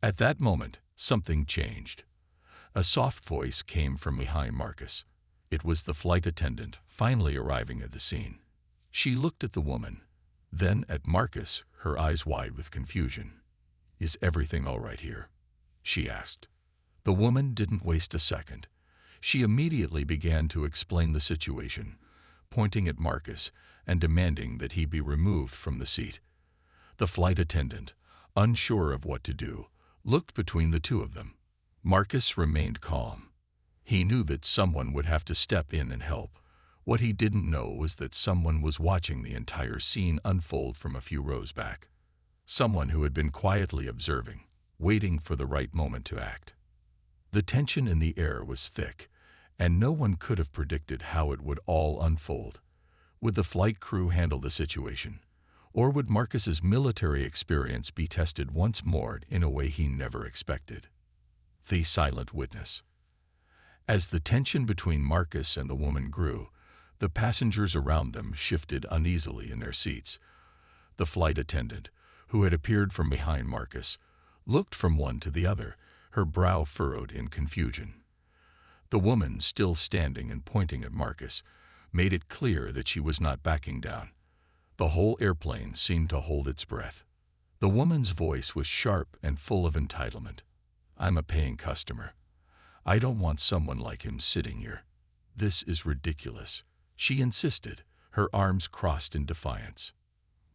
At that moment, something changed. A soft voice came from behind Marcus. It was the flight attendant, finally arriving at the scene. She looked at the woman, then at Marcus, her eyes wide with confusion. "Is everything all right here?" she asked. The woman didn't waste a second. She immediately began to explain the situation, pointing at Marcus and demanding that he be removed from the seat. The flight attendant, unsure of what to do, looked between the two of them. Marcus remained calm. He knew that someone would have to step in and help. What he didn't know was that someone was watching the entire scene unfold from a few rows back. Someone who had been quietly observing, waiting for the right moment to act. The tension in the air was thick, and no one could have predicted how it would all unfold. Would the flight crew handle the situation? Or would Marcus's military experience be tested once more in a way he never expected? The silent witness. As the tension between Marcus and the woman grew, the passengers around them shifted uneasily in their seats. The flight attendant, who had appeared from behind Marcus, looked from one to the other, her brow furrowed in confusion. The woman, still standing and pointing at Marcus, made it clear that she was not backing down. The whole airplane seemed to hold its breath. The woman's voice was sharp and full of entitlement. "I'm a paying customer. I don't want someone like him sitting here. This is ridiculous," she insisted, her arms crossed in defiance.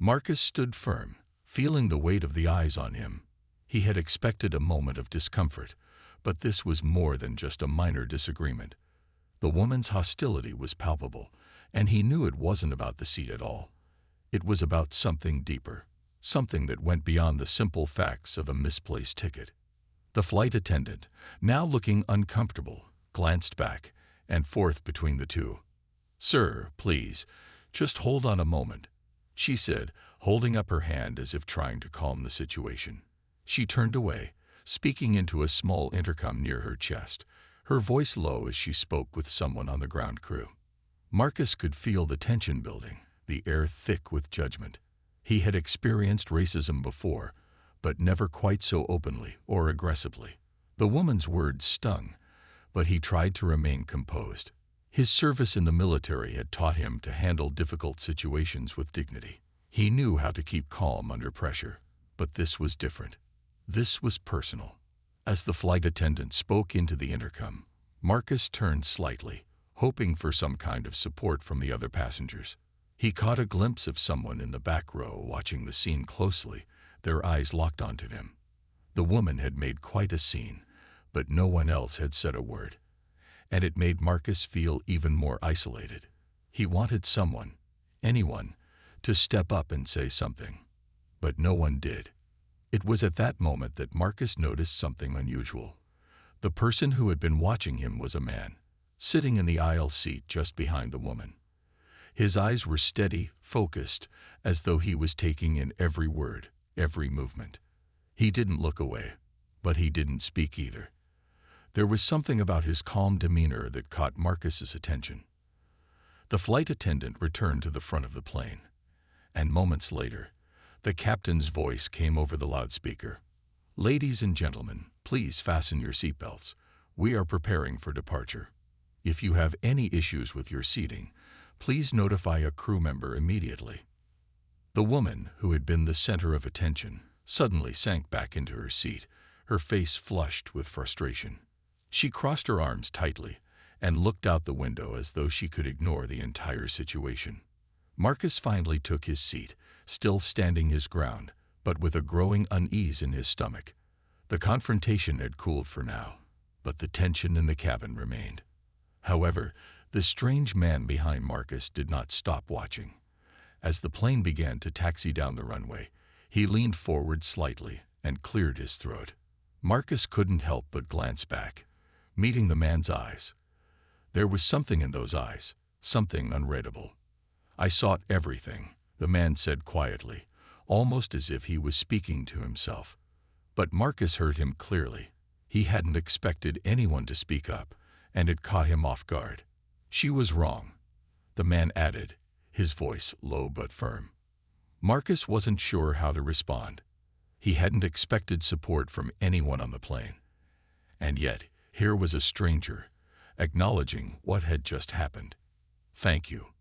Marcus stood firm, feeling the weight of the eyes on him. He had expected a moment of discomfort, but this was more than just a minor disagreement. The woman's hostility was palpable, and he knew it wasn't about the seat at all. It was about something deeper, something that went beyond the simple facts of a misplaced ticket. The flight attendant, now looking uncomfortable, glanced back and forth between the two. "Sir, please, just hold on a moment," she said, holding up her hand as if trying to calm the situation. She turned away, speaking into a small intercom near her chest, her voice low as she spoke with someone on the ground crew. Marcus could feel the tension building, the air thick with judgment. He had experienced racism before, but never quite so openly or aggressively. The woman's words stung, but he tried to remain composed. His service in the military had taught him to handle difficult situations with dignity. He knew how to keep calm under pressure, but this was different. This was personal. As the flight attendant spoke into the intercom, Marcus turned slightly, hoping for some kind of support from the other passengers. He caught a glimpse of someone in the back row watching the scene closely, their eyes locked onto him. The woman had made quite a scene, but no one else had said a word, and it made Marcus feel even more isolated. He wanted someone, anyone, to step up and say something, but no one did. It was at that moment that Marcus noticed something unusual. The person who had been watching him was a man, sitting in the aisle seat just behind the woman. His eyes were steady, focused, as though he was taking in every word, every movement. He didn't look away, but he didn't speak either. There was something about his calm demeanor that caught Marcus's attention. The flight attendant returned to the front of the plane, and moments later, the captain's voice came over the loudspeaker. "Ladies and gentlemen, please fasten your seatbelts. We are preparing for departure. If you have any issues with your seating, please notify a crew member immediately." The woman, who had been the center of attention, suddenly sank back into her seat, her face flushed with frustration. She crossed her arms tightly and looked out the window as though she could ignore the entire situation. Marcus finally took his seat, still standing his ground, but with a growing unease in his stomach. The confrontation had cooled for now, but the tension in the cabin remained. However, the strange man behind Marcus did not stop watching. As the plane began to taxi down the runway, he leaned forward slightly and cleared his throat. Marcus couldn't help but glance back, meeting the man's eyes. There was something in those eyes, something unreadable. "I sought everything," the man said quietly, almost as if he was speaking to himself. But Marcus heard him clearly. He hadn't expected anyone to speak up, and it caught him off guard. "She was wrong," the man added, his voice low but firm. Marcus wasn't sure how to respond. He hadn't expected support from anyone on the plane. And yet, here was a stranger, acknowledging what had just happened. "Thank you,"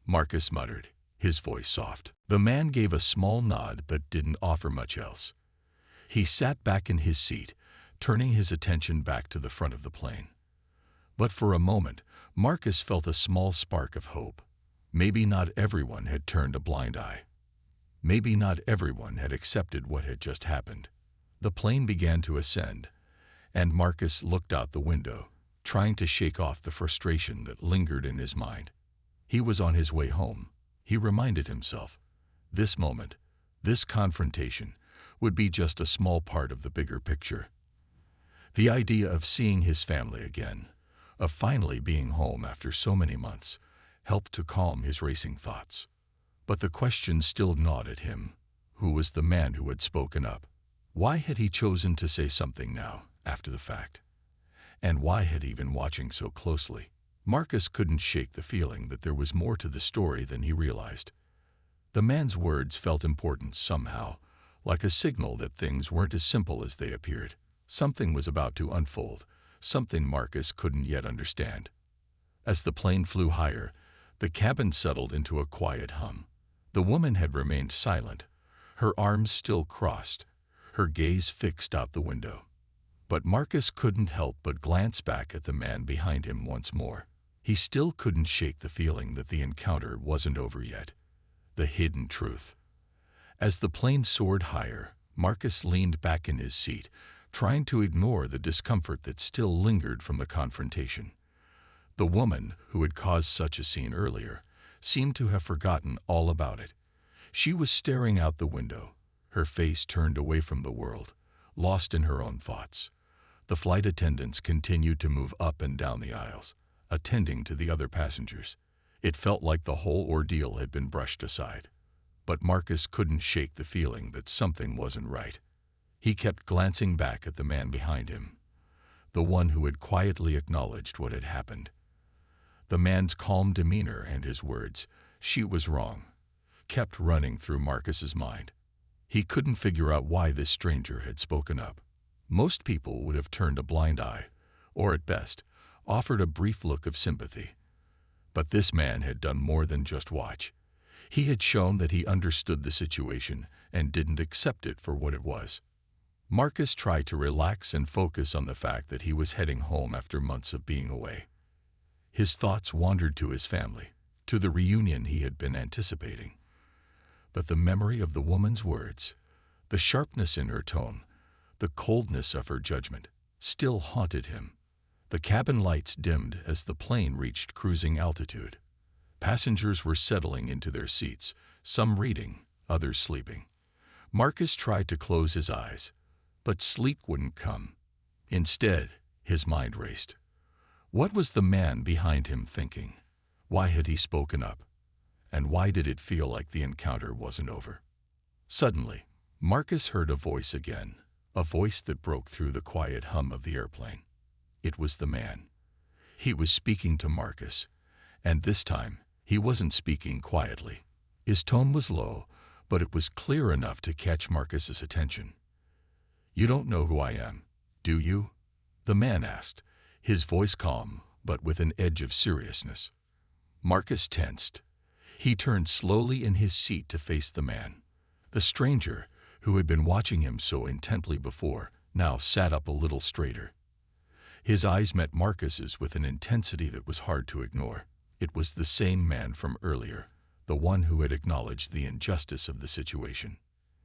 Marcus muttered, his voice soft. The man gave a small nod but didn't offer much else. He sat back in his seat, turning his attention back to the front of the plane. But for a moment, Marcus felt a small spark of hope. Maybe not everyone had turned a blind eye. Maybe not everyone had accepted what had just happened. The plane began to ascend, and Marcus looked out the window, trying to shake off the frustration that lingered in his mind. He was on his way home, he reminded himself. This moment, this confrontation, would be just a small part of the bigger picture. The idea of seeing his family again, of finally being home after so many months, helped to calm his racing thoughts. But the question still gnawed at him. Who was the man who had spoken up? Why had he chosen to say something now, after the fact? And why had he been watching so closely? Marcus couldn't shake the feeling that there was more to the story than he realized. The man's words felt important somehow, like a signal that things weren't as simple as they appeared. Something was about to unfold, something Marcus couldn't yet understand. As the plane flew higher, the cabin settled into a quiet hum. The woman had remained silent, her arms still crossed, her gaze fixed out the window. But Marcus couldn't help but glance back at the man behind him once more. He still couldn't shake the feeling that the encounter wasn't over yet. The hidden truth. As the plane soared higher, Marcus leaned back in his seat, trying to ignore the discomfort that still lingered from the confrontation. The woman, who had caused such a scene earlier, seemed to have forgotten all about it. She was staring out the window, her face turned away from the world, lost in her own thoughts. The flight attendants continued to move up and down the aisles, attending to the other passengers. It felt like the whole ordeal had been brushed aside. But Marcus couldn't shake the feeling that something wasn't right. He kept glancing back at the man behind him, the one who had quietly acknowledged what had happened. The man's calm demeanor and his words, "She was wrong," kept running through Marcus's mind. He couldn't figure out why this stranger had spoken up. Most people would have turned a blind eye, or at best, offered a brief look of sympathy. But this man had done more than just watch. He had shown that he understood the situation and didn't accept it for what it was. Marcus tried to relax and focus on the fact that he was heading home after months of being away. His thoughts wandered to his family, to the reunion he had been anticipating. But the memory of the woman's words, the sharpness in her tone, the coldness of her judgment, still haunted him. The cabin lights dimmed as the plane reached cruising altitude. Passengers were settling into their seats, some reading, others sleeping. Marcus tried to close his eyes, but sleep wouldn't come. Instead, his mind raced. What was the man behind him thinking? Why had he spoken up? And why did it feel like the encounter wasn't over? Suddenly, Marcus heard a voice again, a voice that broke through the quiet hum of the airplane. It was the man. He was speaking to Marcus, and this time, he wasn't speaking quietly. His tone was low, but it was clear enough to catch Marcus's attention. "You don't know who I am, do you?" the man asked, his voice calm, but with an edge of seriousness. Marcus tensed. He turned slowly in his seat to face the man. The stranger, who had been watching him so intently before, now sat up a little straighter. His eyes met Marcus's with an intensity that was hard to ignore. It was the same man from earlier, the one who had acknowledged the injustice of the situation.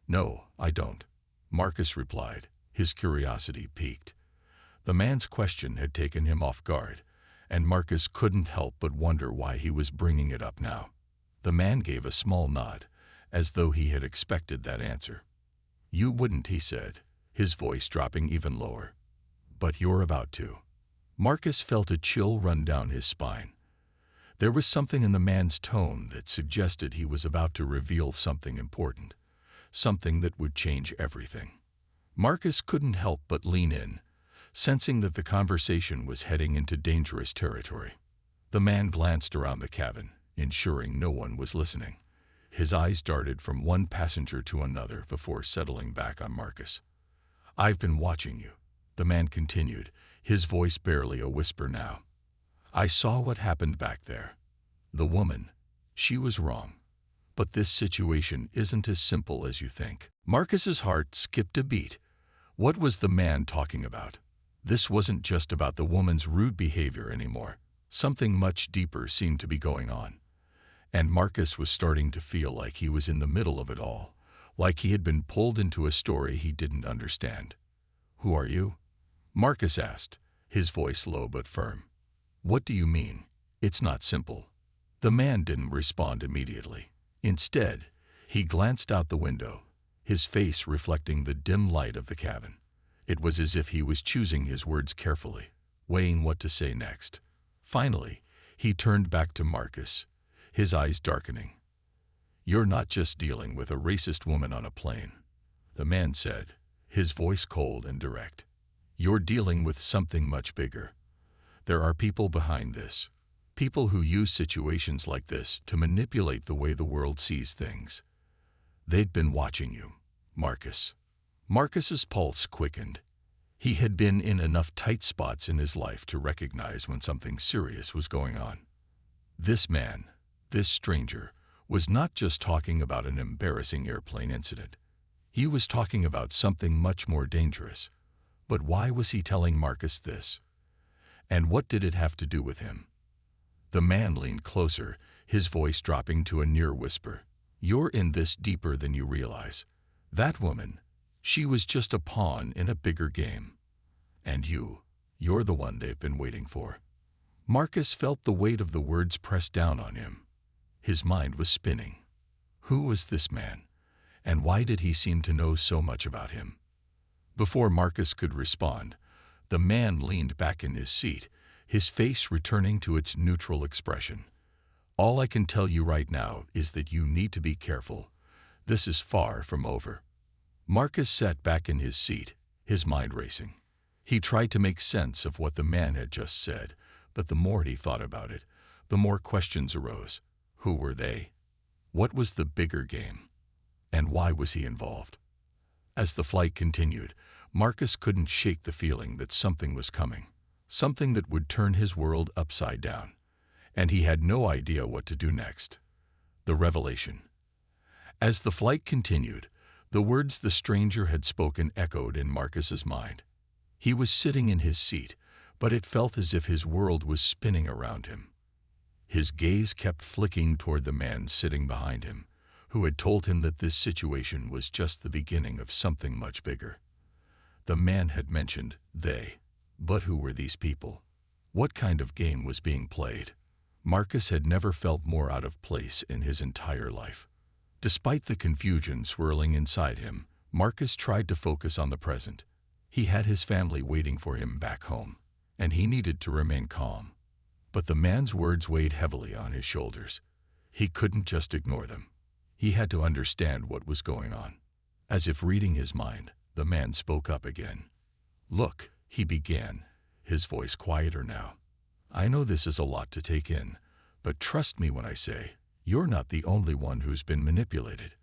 "No, I don't," Marcus replied, his curiosity piqued. The man's question had taken him off guard, and Marcus couldn't help but wonder why he was bringing it up now. The man gave a small nod, as though he had expected that answer. "You wouldn't," he said, his voice dropping even lower. "But you're about to." Marcus felt a chill run down his spine. There was something in the man's tone that suggested he was about to reveal something important, something that would change everything. Marcus couldn't help but lean in, sensing that the conversation was heading into dangerous territory. The man glanced around the cabin, ensuring no one was listening. His eyes darted from one passenger to another before settling back on Marcus. "I've been watching you," the man continued, his voice barely a whisper now. "I saw what happened back there. The woman, she was wrong. But this situation isn't as simple as you think." Marcus's heart skipped a beat. What was the man talking about? This wasn't just about the woman's rude behavior anymore. Something much deeper seemed to be going on. And Marcus was starting to feel like he was in the middle of it all, like he had been pulled into a story he didn't understand. "Who are you?" Marcus asked, his voice low but firm. "What do you mean? It's not simple." The man didn't respond immediately. Instead, he glanced out the window, his face reflecting the dim light of the cabin. It was as if he was choosing his words carefully, weighing what to say next. Finally, he turned back to Marcus, his eyes darkening. "You're not just dealing with a racist woman on a plane," the man said, his voice cold and direct. "You're dealing with something much bigger. There are people behind this. People who use situations like this to manipulate the way the world sees things. They'd been watching you, Marcus." Marcus's pulse quickened. He had been in enough tight spots in his life to recognize when something serious was going on. This man, this stranger, was not just talking about an embarrassing airplane incident. He was talking about something much more dangerous. But why was he telling Marcus this? And what did it have to do with him? The man leaned closer, his voice dropping to a near whisper. "You're in this deeper than you realize. That woman, she was just a pawn in a bigger game. And you're the one they've been waiting for." Marcus felt the weight of the words press down on him. His mind was spinning. Who was this man? And why did he seem to know so much about him? Before Marcus could respond, the man leaned back in his seat, his face returning to its neutral expression. "All I can tell you right now is that you need to be careful. This is far from over." Marcus sat back in his seat, his mind racing. He tried to make sense of what the man had just said, but the more he thought about it, the more questions arose. Who were they? What was the bigger game? And why was he involved? As the flight continued, Marcus couldn't shake the feeling that something was coming, something that would turn his world upside down. And he had no idea what to do next. The revelation. As the flight continued, the words the stranger had spoken echoed in Marcus's mind. He was sitting in his seat, but it felt as if his world was spinning around him. His gaze kept flicking toward the man sitting behind him, who had told him that this situation was just the beginning of something much bigger. The man had mentioned they, but who were these people? What kind of game was being played? Marcus had never felt more out of place in his entire life. Despite the confusion swirling inside him, Marcus tried to focus on the present. He had his family waiting for him back home, and he needed to remain calm. But the man's words weighed heavily on his shoulders. He couldn't just ignore them. He had to understand what was going on. As if reading his mind, the man spoke up again. "Look," he began, his voice quieter now. "I know this is a lot to take in, but trust me when I say, you're not the only one who's been manipulated.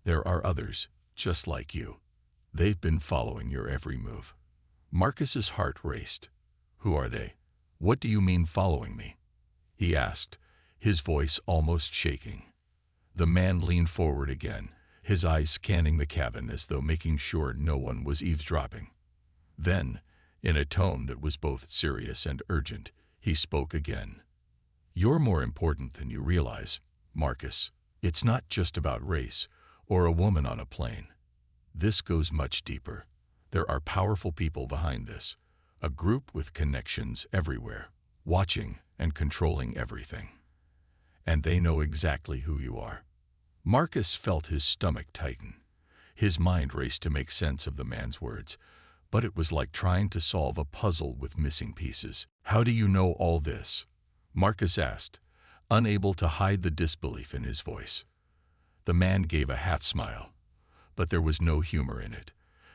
There are others, just like you. They've been following your every move." Marcus's heart raced. "Who are they? What do you mean following me?" he asked, his voice almost shaking. The man leaned forward again, his eyes scanning the cabin as though making sure no one was eavesdropping. Then, in a tone that was both serious and urgent, he spoke again. "You're more important than you realize, Marcus. It's not just about race or a woman on a plane. This goes much deeper. There are powerful people behind this, a group with connections everywhere, watching and controlling everything. And they know exactly who you are." Marcus felt his stomach tighten. His mind raced to make sense of the man's words, but it was like trying to solve a puzzle with missing pieces. "How do you know all this?" Marcus asked, unable to hide the disbelief in his voice. The man gave a half smile, but there was no humor in it.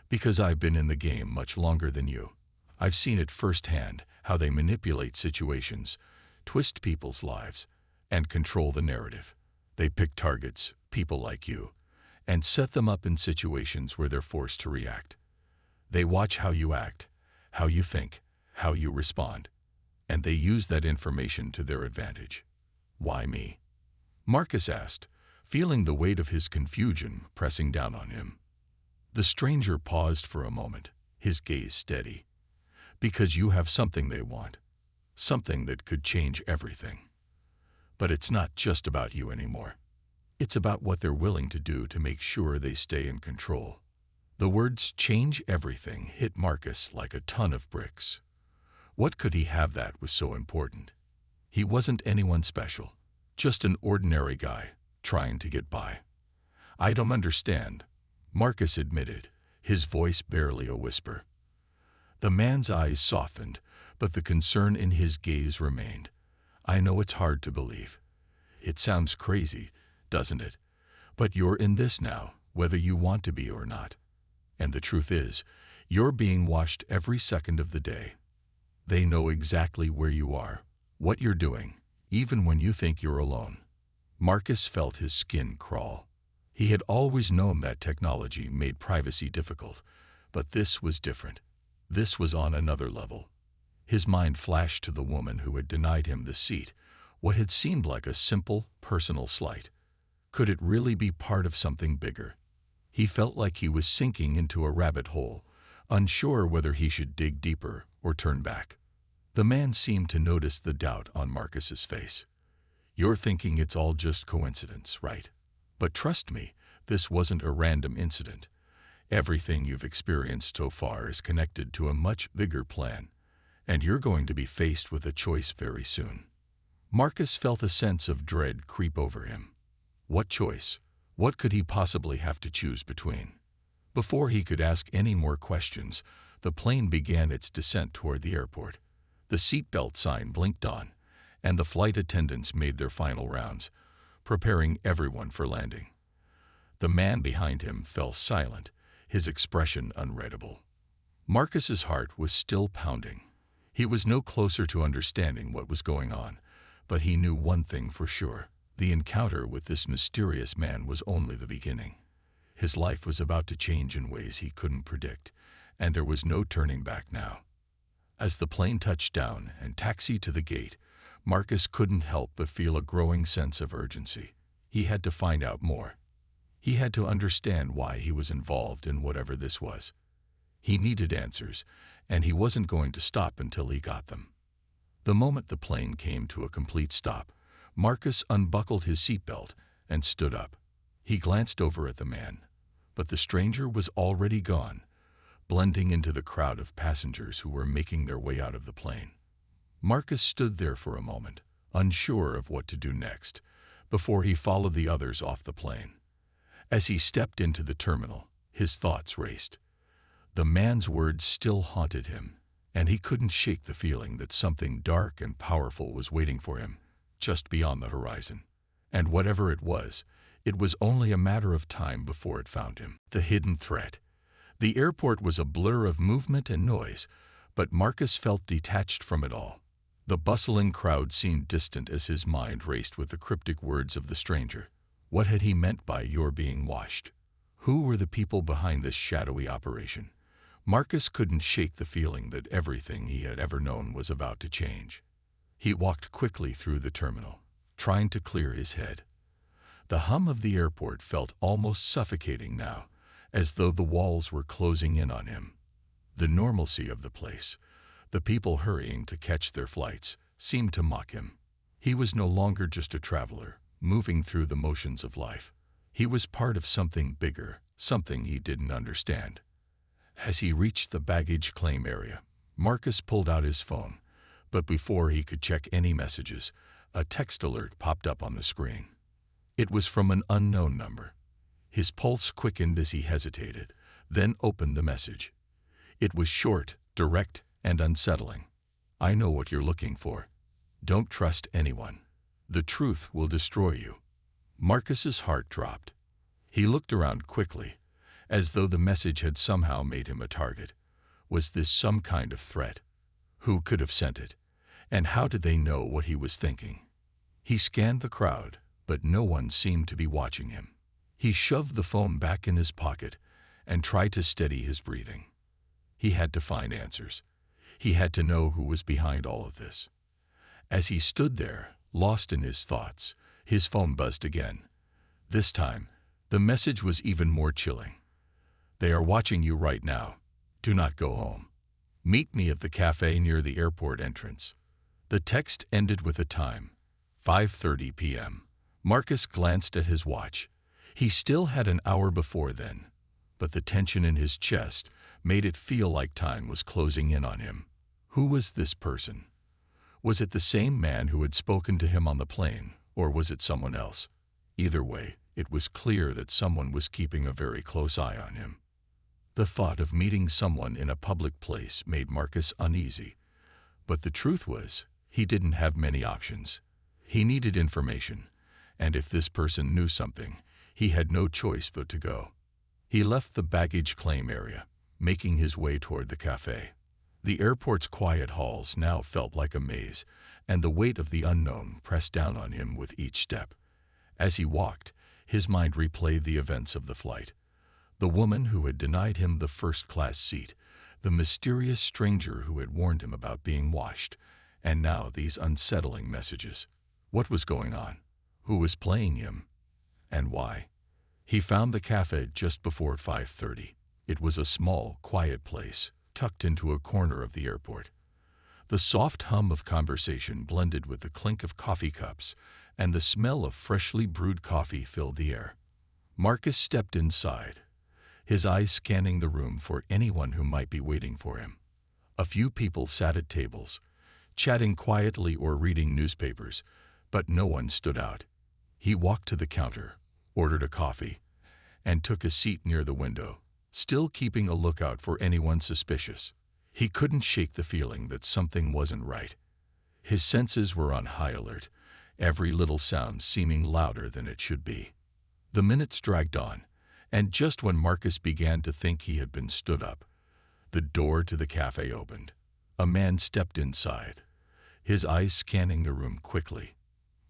"Because I've been in the game much longer than you. I've seen it firsthand, how they manipulate situations, twist people's lives, and control the narrative. They pick targets, people like you and set them up in situations where they're forced to react. They watch how you act, how you think, how you respond, and they use that information to their advantage. Why me? Marcus asked, feeling the weight of his confusion pressing down on him. The stranger paused for a moment, his gaze steady. Because you have something they want, something that could change everything. But it's not just about you anymore. It's about what they're willing to do to make sure they stay in control. The words "change everything" hit Marcus like a ton of bricks. What could he have that was so important? He wasn't anyone special, just an ordinary guy trying to get by. I don't understand, Marcus admitted, his voice barely a whisper. The man's eyes softened, but the concern in his gaze remained. I know it's hard to believe. It sounds crazy, doesn't it? But you're in this now, whether you want to be or not. And the truth is, you're being watched every second of the day. They know exactly where you are, what you're doing, even when you think you're alone. Marcus felt his skin crawl. He had always known that technology made privacy difficult, but this was different. This was on another level. His mind flashed to the woman who had denied him the seat, what had seemed like a simple, personal slight. Could it really be part of something bigger? He felt like he was sinking into a rabbit hole, unsure whether he should dig deeper or turn back. The man seemed to notice the doubt on Marcus's face. You're thinking it's all just coincidence, right? But trust me, this wasn't a random incident. Everything you've experienced so far is connected to a much bigger plan, and you're going to be faced with a choice very soon. Marcus felt a sense of dread creep over him. What choice? What could he possibly have to choose between? Before he could ask any more questions, the plane began its descent toward the airport. The seatbelt sign blinked on, and the flight attendants made their final rounds, preparing everyone for landing. The man behind him fell silent, his expression unreadable. Marcus's heart was still pounding. He was no closer to understanding what was going on, but he knew one thing for sure. The encounter with this mysterious man was only the beginning. His life was about to change in ways he couldn't predict, and there was no turning back now. As the plane touched down and taxied to the gate, Marcus couldn't help but feel a growing sense of urgency. He had to find out more. He had to understand why he was involved in whatever this was. He needed answers, and he wasn't going to stop until he got them. The moment the plane came to a complete stop, Marcus unbuckled his seatbelt and stood up. He glanced over at the man, but the stranger was already gone, blending into the crowd of passengers who were making their way out of the plane. Marcus stood there for a moment, unsure of what to do next, before he followed the others off the plane. As he stepped into the terminal, his thoughts raced. The man's words still haunted him, and he couldn't shake the feeling that something dark and powerful was waiting for him just beyond the horizon. And whatever it was only a matter of time before it found him. The hidden threat. The airport was a blur of movement and noise, but Marcus felt detached from it all. The bustling crowd seemed distant as his mind raced with the cryptic words of the stranger. What had he meant by "you're being watched"? Who were the people behind this shadowy operation? Marcus couldn't shake the feeling that everything he had ever known was about to change. He walked quickly through the terminal, trying to clear his head. The hum of the airport felt almost suffocating now, as though the walls were closing in on him. The normalcy of the place, the people hurrying to catch their flights, seemed to mock him. He was no longer just a traveler, moving through the motions of life. He was part of something bigger, something he didn't understand. As he reached the baggage claim area, Marcus pulled out his phone, but before he could check any messages, a text alert popped up on the screen. It was from an unknown number. His pulse quickened as he hesitated, then opened the message. It was short, direct, and unsettling. I know what you're looking for. Don't trust anyone. The truth will destroy you. Marcus's heart dropped. He looked around quickly, as though the message had somehow made him a target. Was this some kind of threat? Who could have sent it? And how did they know what he was thinking? He scanned the crowd, but no one seemed to be watching him. He shoved the phone back in his pocket and tried to steady his breathing. He had to find answers. He had to know who was behind all of this. As he stood there, lost in his thoughts, his phone buzzed again. This time, the message was even more chilling. "They are watching you right now. Do not go home. Meet me at the cafe near the airport entrance." The text ended with a time, 5:30 p.m. Marcus glanced at his watch. He still had an hour before then, but the tension in his chest made it feel like time was closing in on him. Who was this person? Was it the same man who had spoken to him on the plane, or was it someone else? Either way, it was clear that someone was keeping a very close eye on him. The thought of meeting someone in a public place made Marcus uneasy, but the truth was, he didn't have many options. He needed information, and if this person knew something, he had no choice but to go. He left the baggage claim area, making his way toward the cafe. The airport's quiet halls now felt like a maze, and the weight of the unknown pressed down on him with each step. As he walked, his mind replayed the events of the flight. The woman who had denied him the first-class seat, the mysterious stranger who had warned him about being watched, and now these unsettling messages. What was going on? Who was playing him? And why? He found the cafe just before 5:30. It was a small, quiet place, tucked into a corner of the airport. The soft hum of conversation blended with the clink of coffee cups, and the smell of freshly brewed coffee filled the air. Marcus stepped inside, his eyes scanning the room for anyone who might be waiting for him. A few people sat at tables, chatting quietly or reading newspapers, but no one stood out. He walked to the counter, ordered a coffee, and took a seat near the window, still keeping a lookout for anyone suspicious. He couldn't shake the feeling that something wasn't right. His senses were on high alert, every little sound seeming louder than it should be. The minutes dragged on, and just when Marcus began to think he had been stood up, the door to the cafe opened. A man stepped inside, his eyes scanning the room quickly.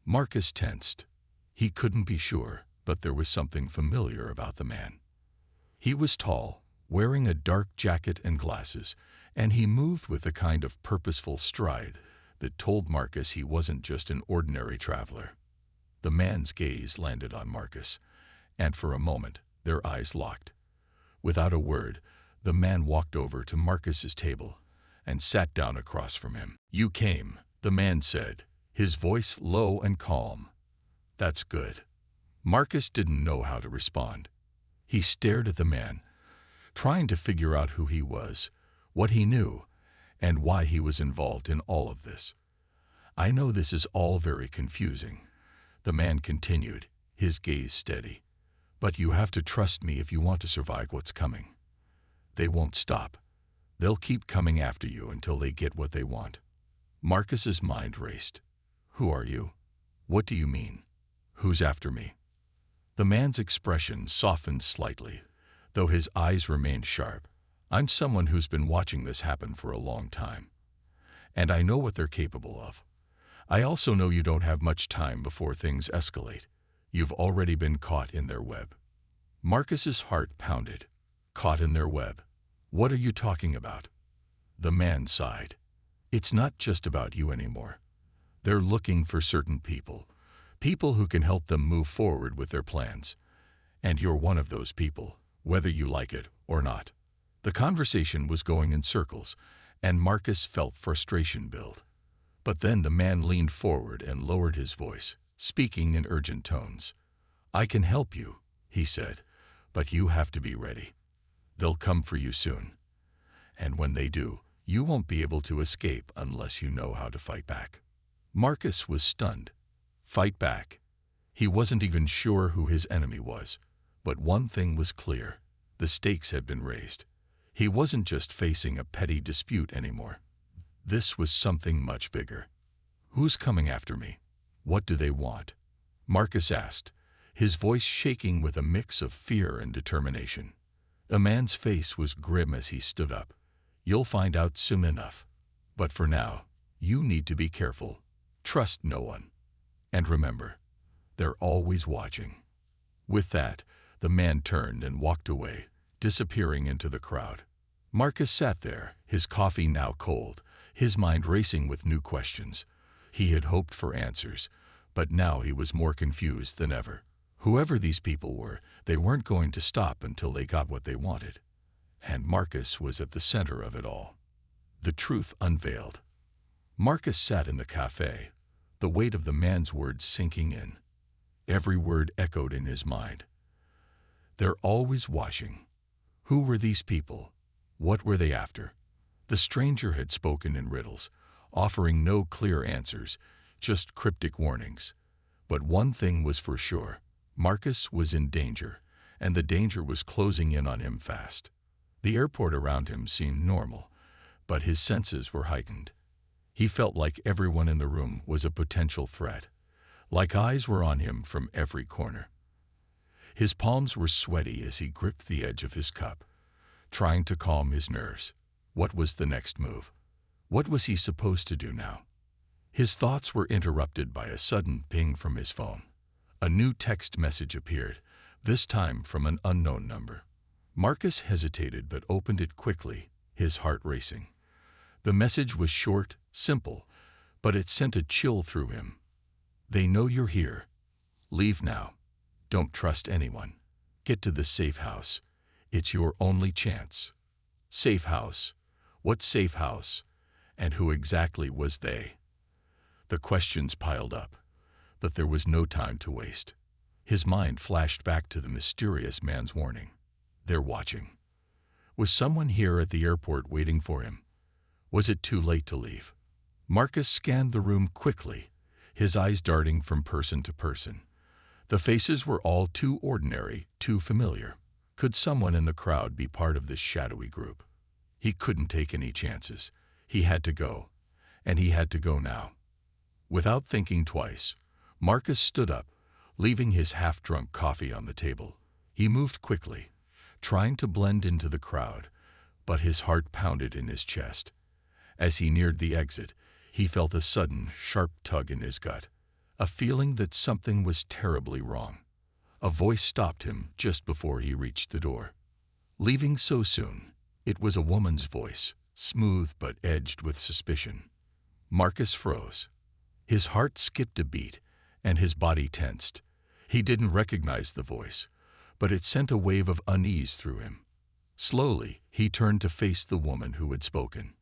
Marcus tensed. He couldn't be sure, but there was something familiar about the man. He was tall, wearing a dark jacket and glasses, and he moved with a kind of purposeful stride that told Marcus he wasn't just an ordinary traveler. The man's gaze landed on Marcus, and for a moment, their eyes locked. Without a word, the man walked over to Marcus's table and sat down across from him. "You came," the man said, his voice low and calm. "That's good." Marcus didn't know how to respond. He stared at the man, trying to figure out who he was, what he knew, and why he was involved in all of this. "I know this is all very confusing," the man continued, his gaze steady. "But you have to trust me if you want to survive what's coming. They won't stop. They'll keep coming after you until they get what they want." Marcus's mind raced. "Who are you? What do you mean? Who's after me?" The man's expression softened slightly, though his eyes remained sharp. "I'm someone who's been watching this happen for a long time, and I know what they're capable of. I also know you don't have much time before things escalate. You've already been caught in their web." Marcus's heart pounded. Caught in their web? What are you talking about? The man sighed. "It's not just about you anymore. They're looking for certain people who can help them move forward with their plans. And you're one of those people, whether you like it or not." The conversation was going in circles, and Marcus felt frustration build. But then the man leaned forward and lowered his voice, speaking in urgent tones. "I can help you," he said, "but you have to be ready. They'll come for you soon. And when they do, you won't be able to escape unless you know how to fight back." Marcus was stunned. Fight back? He wasn't even sure who his enemy was. But one thing was clear. The stakes had been raised. He wasn't just facing a petty dispute anymore. This was something much bigger. "Who's coming after me? What do they want?" Marcus asked, his voice shaking with a mix of fear and determination. The man's face was grim as he stood up. "You'll find out soon enough. But for now, you need to be careful. Trust no one. And remember, they're always watching." With that, the man turned and walked away, disappearing into the crowd. Marcus sat there, his coffee now cold, his mind racing with new questions. He had hoped for answers, but now he was more confused than ever. Whoever these people were, they weren't going to stop until they got what they wanted. And Marcus was at the center of it all. The truth unveiled. Marcus sat in the cafe, the weight of the man's words sinking in. Every word echoed in his mind. They're always watching. Who were these people? What were they after? The stranger had spoken in riddles, offering no clear answers, just cryptic warnings. But one thing was for sure. Marcus was in danger, and the danger was closing in on him fast. The airport around him seemed normal, but his senses were heightened. He felt like everyone in the room was a potential threat, like eyes were on him from every corner. His palms were sweaty as he gripped the edge of his cup, trying to calm his nerves. What was the next move? What was he supposed to do now? His thoughts were interrupted by a sudden ping from his phone. A new text message appeared, this time from an unknown number. Marcus hesitated but opened it quickly, his heart racing. The message was short, simple, but it sent a chill through him. They know you're here. Leave now. Don't trust anyone. Get to the safe house. It's your only chance. Safe house. What safe house? And who exactly was they? The questions piled up, but there was no time to waste. His mind flashed back to the mysterious man's warning. They're watching. Was someone here at the airport waiting for him? Was it too late to leave? Marcus scanned the room quickly, his eyes darting from person to person. The faces were all too ordinary, too familiar. Could someone in the crowd be part of this shadowy group? He couldn't take any chances. He had to go, and he had to go now. Without thinking twice, Marcus stood up, leaving his half-drunk coffee on the table. He moved quickly, trying to blend into the crowd, but his heart pounded in his chest. As he neared the exit, he felt a sudden, sharp tug in his gut, a feeling that something was terribly wrong. A voice stopped him just before he reached the door. Leaving so soon, it was a woman's voice, smooth but edged with suspicion. Marcus froze. His heart skipped a beat, and his body tensed. He didn't recognize the voice, but it sent a wave of unease through him. Slowly, he turned to face the woman who had spoken.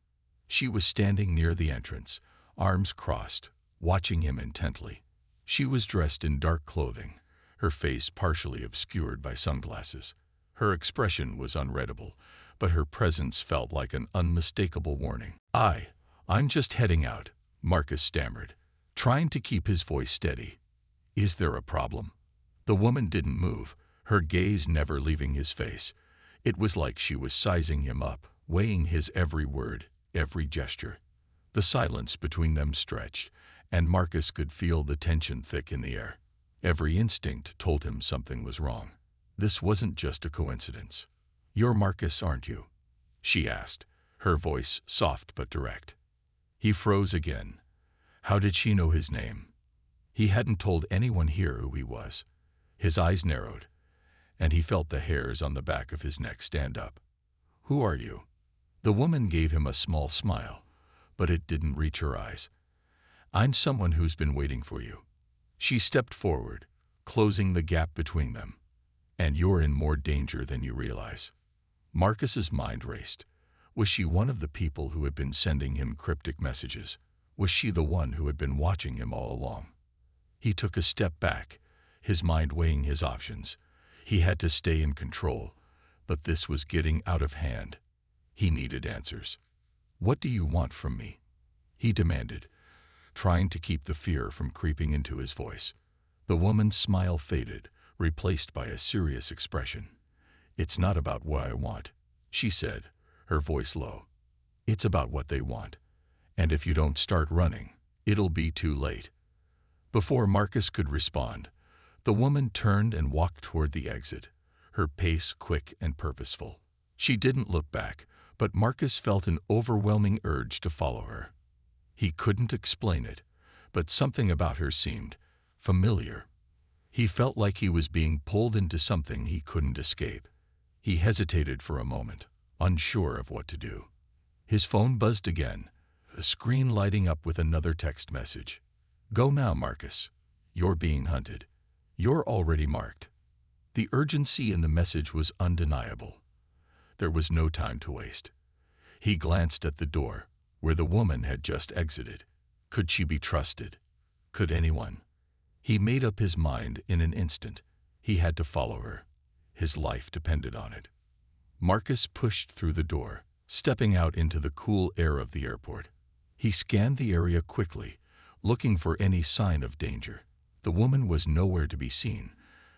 She was standing near the entrance, arms crossed, watching him intently. She was dressed in dark clothing, her face partially obscured by sunglasses. Her expression was unreadable, but her presence felt like an unmistakable warning. I'm just heading out," Marcus stammered, trying to keep his voice steady. "Is there a problem?" The woman didn't move, her gaze never leaving his face. It was like she was sizing him up, weighing his every word, every gesture. The silence between them stretched, and Marcus could feel the tension thick in the air. Every instinct told him something was wrong. This wasn't just a coincidence. "You're Marcus, aren't you?" she asked, her voice soft but direct. He froze again. How did she know his name? He hadn't told anyone here who he was. His eyes narrowed, and he felt the hairs on the back of his neck stand up. "Who are you?" The woman gave him a small smile, but it didn't reach her eyes. "I'm someone who's been waiting for you." She stepped forward, closing the gap between them. "And you're in more danger than you realize." Marcus's mind raced. Was she one of the people who had been sending him cryptic messages? Was she the one who had been watching him all along? He took a step back, his mind weighing his options. He had to stay in control, but this was getting out of hand. He needed answers. "What do you want from me?" he demanded, trying to keep the fear from creeping into his voice. The woman's smile faded, replaced by a serious expression. "It's not about what I want," she said, her voice low. "It's about what they want. And if you don't start running, it'll be too late." Before Marcus could respond, the woman turned and walked toward the exit, her pace quick and purposeful. She didn't look back, but Marcus felt an overwhelming urge to follow her. He couldn't explain it, but something about her seemed familiar. He felt like he was being pulled into something he couldn't escape. He hesitated for a moment, unsure of what to do. His phone buzzed again, a screen lighting up with another text message. "Go now, Marcus. You're being hunted. You're already marked." The urgency in the message was undeniable. There was no time to waste. He glanced at the door, where the woman had just exited. Could she be trusted? Could anyone? He made up his mind in an instant. He had to follow her. His life depended on it. Marcus pushed through the door, stepping out into the cool air of the airport. He scanned the area quickly, looking for any sign of danger. The woman was nowhere to be seen,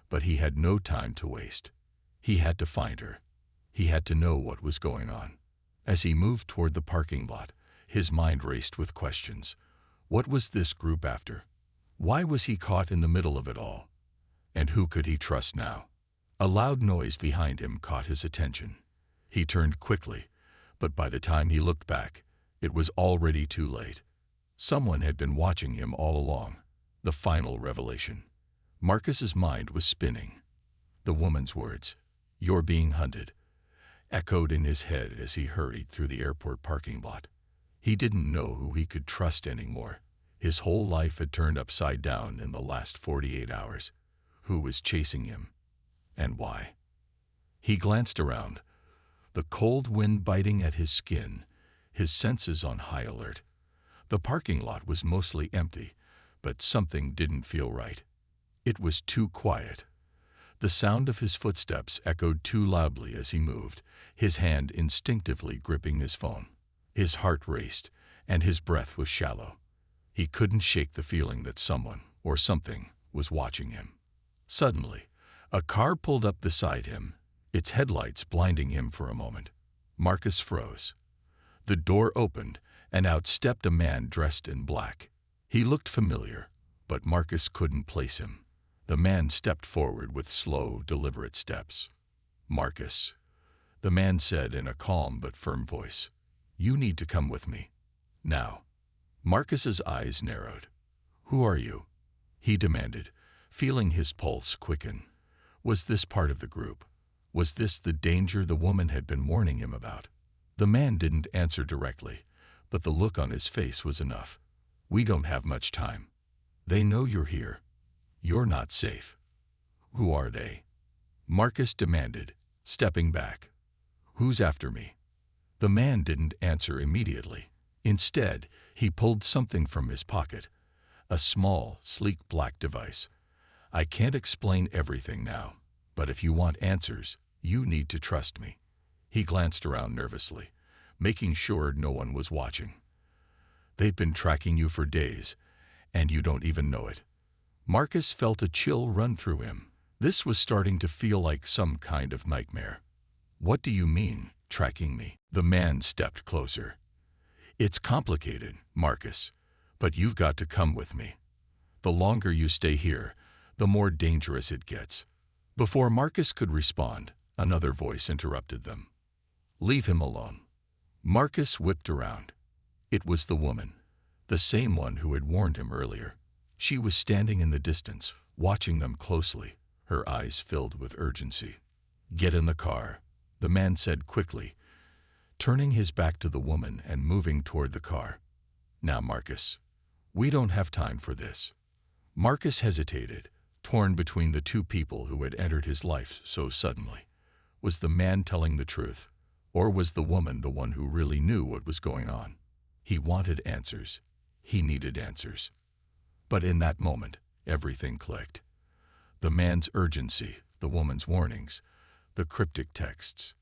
but he had no time to waste. He had to find her. He had to know what was going on. As he moved toward the parking lot, his mind raced with questions. What was this group after? Why was he caught in the middle of it all? And who could he trust now? A loud noise behind him caught his attention. He turned quickly, but by the time he looked back, it was already too late. Someone had been watching him all along. The final revelation. Marcus's mind was spinning. The woman's words, "You're being hunted," echoed in his head as he hurried through the airport parking lot. He didn't know who he could trust anymore. His whole life had turned upside down in the last 48 hours. Who was chasing him? And why? He glanced around, the cold wind biting at his skin, his senses on high alert. The parking lot was mostly empty, but something didn't feel right. It was too quiet. The sound of his footsteps echoed too loudly as he moved, his hand instinctively gripping his phone. His heart raced, and his breath was shallow. He couldn't shake the feeling that someone, or something, was watching him. Suddenly, a car pulled up beside him, its headlights blinding him for a moment. Marcus froze. The door opened, and out stepped a man dressed in black. He looked familiar, but Marcus couldn't place him. The man stepped forward with slow, deliberate steps. "Marcus," the man said in a calm but firm voice, "you need to come with me. Now." Marcus's eyes narrowed. "Who are you?" he demanded, feeling his pulse quicken. Was this part of the group? Was this the danger the woman had been warning him about? The man didn't answer directly, but the look on his face was enough. "We don't have much time. They know you're here. You're not safe." "Who are they?" Marcus demanded, stepping back. "Who's after me?" The man didn't answer immediately. Instead, he pulled something from his pocket, a small, sleek black device. "I can't explain everything now, but if you want answers, you need to trust me." He glanced around nervously, making sure no one was watching. "They've been tracking you for days, and you don't even know it." Marcus felt a chill run through him. This was starting to feel like some kind of nightmare. "What do you mean, tracking me?" The man stepped closer. "It's complicated, Marcus, but you've got to come with me. The longer you stay here, the more dangerous it gets." Before Marcus could respond, another voice interrupted them. "Leave him alone." Marcus whipped around. It was the woman, the same one who had warned him earlier. She was standing in the distance, watching them closely, her eyes filled with urgency. "Get in the car," the man said quickly, turning his back to the woman and moving toward the car. "Now, Marcus, we don't have time for this." Marcus hesitated, torn between the two people who had entered his life so suddenly. Was the man telling the truth, or was the woman the one who really knew what was going on? He wanted answers. He needed answers. But in that moment, everything clicked. The man's urgency, the woman's warnings, the cryptic texts.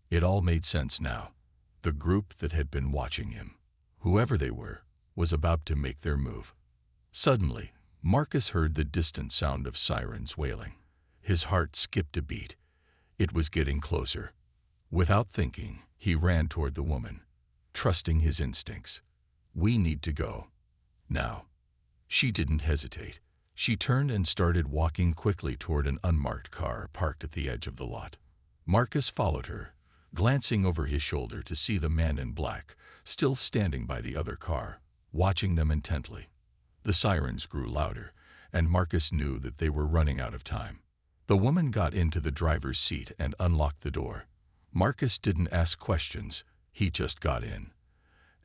It all made sense now. The group that had been watching him, whoever they were, was about to make their move. Suddenly, Marcus heard the distant sound of sirens wailing. His heart skipped a beat. It was getting closer. Without thinking, he ran toward the woman, trusting his instincts. "We need to go. Now." She didn't hesitate. She turned and started walking quickly toward an unmarked car parked at the edge of the lot. Marcus followed her, glancing over his shoulder to see the man in black, still standing by the other car, watching them intently. The sirens grew louder, and Marcus knew that they were running out of time. The woman got into the driver's seat and unlocked the door. Marcus didn't ask questions, he just got in.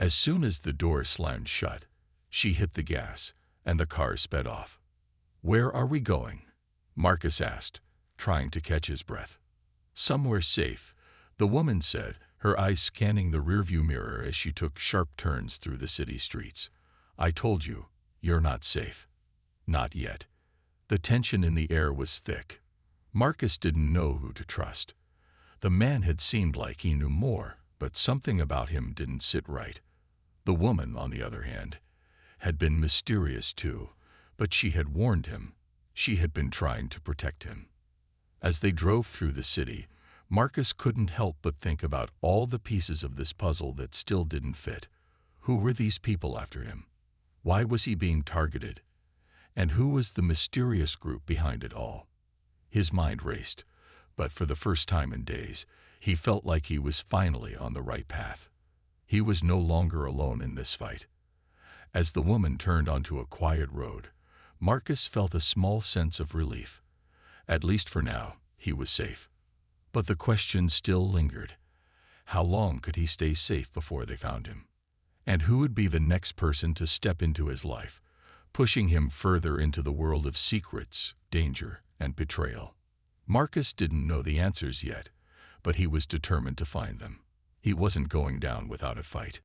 As soon as the door slammed shut, she hit the gas, and the car sped off. "Where are we going?" Marcus asked, trying to catch his breath. "Somewhere safe," the woman said, her eyes scanning the rearview mirror as she took sharp turns through the city streets. "I told you, you're not safe." Not yet. The tension in the air was thick. Marcus didn't know who to trust. The man had seemed like he knew more, but something about him didn't sit right. The woman, on the other hand, had been mysterious too, but she had warned him. She had been trying to protect him. As they drove through the city, Marcus couldn't help but think about all the pieces of this puzzle that still didn't fit. Who were these people after him? Why was he being targeted? And who was the mysterious group behind it all? His mind raced, but for the first time in days, he felt like he was finally on the right path. He was no longer alone in this fight. As the woman turned onto a quiet road, Marcus felt a small sense of relief. At least for now, he was safe. But the question still lingered. How long could he stay safe before they found him? And who would be the next person to step into his life, pushing him further into the world of secrets, danger, and betrayal? Marcus didn't know the answers yet, but he was determined to find them. He wasn't going down without a fight.